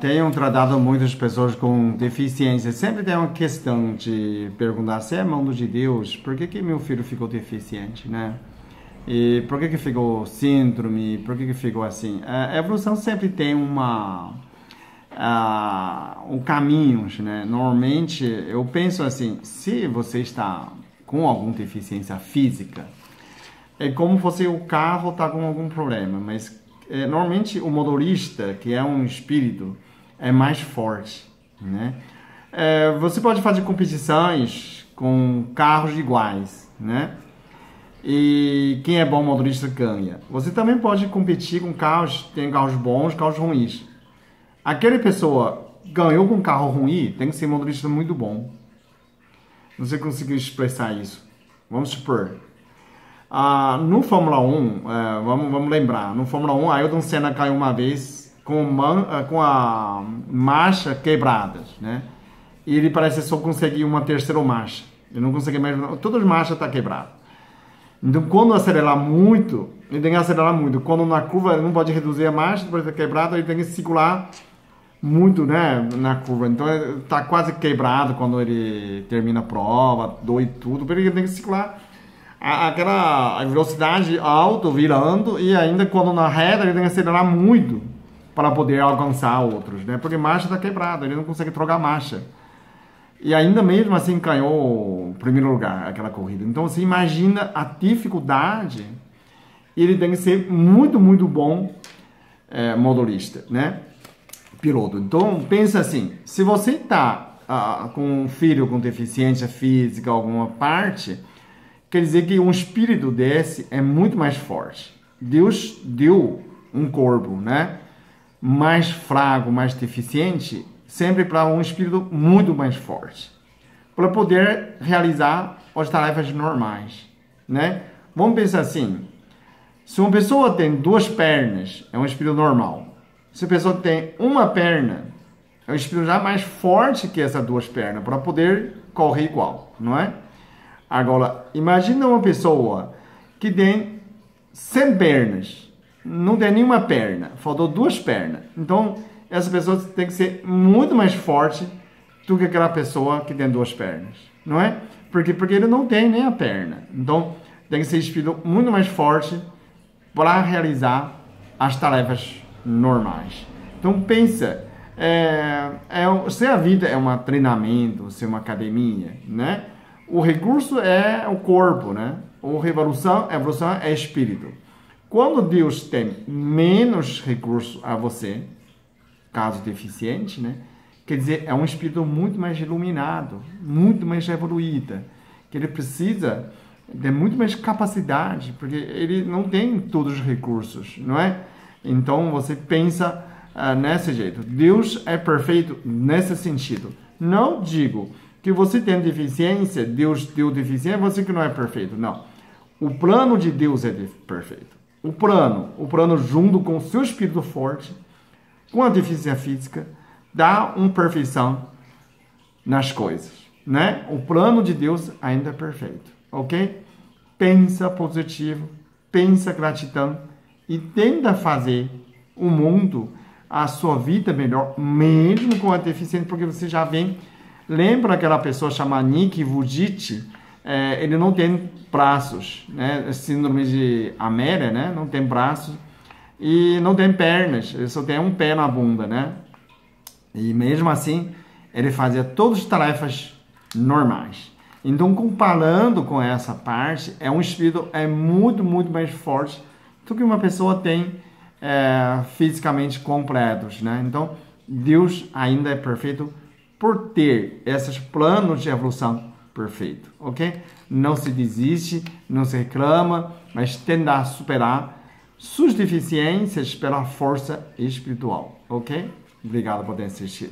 Tenho tratado muitas pessoas com deficiência. Sempre tem uma questão de perguntar se é mão de Deus, por que meu filho ficou deficiente, né? E por que ficou síndrome, por que ficou assim? A evolução sempre tem um caminho, né? Normalmente, eu penso assim, se você está com alguma deficiência física, é como se o carro está com algum problema, mas normalmente o motorista, que é um espírito, é mais forte, né? Você pode fazer competições com carros iguais, né? E quem é bom motorista ganha. Você também pode competir com carros, tem carros bons, carros ruins. Aquela pessoa ganhou com um carro ruim, tem que ser motorista muito bom. Não sei conseguir expressar isso. Vamos supor. No Fórmula 1, vamos lembrar, no Fórmula 1, Ayrton Senna caiu uma vez com a marcha quebrada, né? E ele parece só conseguir uma terceira marcha. Ele não consegue mais, todas as marchas estão quebradas. Então, quando acelerar muito, ele tem que acelerar muito. Quando na curva ele não pode reduzir a marcha, depois está quebrado, ele tem que circular muito, né, na curva. Então, está quase quebrado quando ele termina a prova, dói tudo, porque ele tem que circular aquela velocidade alta, virando, e ainda quando na reta ele tem que acelerar muito para poder alcançar outros, né? Porque a marcha está quebrada, ele não consegue trocar a marcha. E ainda mesmo assim ganhou o primeiro lugar aquela corrida. Então você imagina a dificuldade. Ele tem que ser muito, muito bom motorista, né? Piloto. Então pensa assim, se você está com um filho com deficiência física, alguma parte, quer dizer que um espírito desse é muito mais forte. Deus deu um corpo, né? Mais fraco, mais deficiente, sempre para um espírito muito mais forte, para poder realizar as tarefas normais, né? Vamos pensar assim, se uma pessoa tem duas pernas, é um espírito normal. Se a pessoa tem uma perna, é um espírito já mais forte que essas duas pernas, para poder correr igual, não é? Agora, imagina uma pessoa que tem 100 pernas, não tem nenhuma perna, faltou duas pernas. Então, essa pessoa tem que ser muito mais forte do que aquela pessoa que tem duas pernas, não é? Porque ele não tem nem a perna. Então, tem que ser espírito muito mais forte para realizar as tarefas normais. Então, pensa, se a vida é um treinamento, se é uma academia, né? O recurso é o corpo, né? A evolução é espírito. Quando Deus tem menos recurso a você, caso deficiente, né? Quer dizer, é um espírito muito mais iluminado, muito mais evoluído, que ele precisa de muito mais capacidade, porque ele não tem todos os recursos, não é? Então você pensa nesse jeito. Deus é perfeito nesse sentido. Não digo que você tem deficiência, Deus deu deficiência, você que não é perfeito. Não. O plano de Deus é perfeito. O plano junto com o seu espírito forte, com a deficiência física, dá uma perfeição nas coisas, né? O plano de Deus ainda é perfeito, ok? Pensa positivo, pensa gratidão e tenta fazer o mundo, a sua vida melhor, mesmo com a deficiência, porque você já vem. Lembra aquela pessoa chamada Nick Vujicic? Ele não tem braços, né? Síndrome de Amélia, né? Não tem braços e não tem pernas, ele só tem um pé na bunda, né? E mesmo assim, ele fazia todas as tarefas normais. Então, comparando com essa parte, um espírito muito, muito mais forte do que uma pessoa tem fisicamente completos, né? Então, Deus ainda é perfeito por ter esses planos de evolução perfeito, ok? Não se desiste, não se reclama, mas tentar superar suas deficiências pela força espiritual, ok? Obrigado por ter assistido.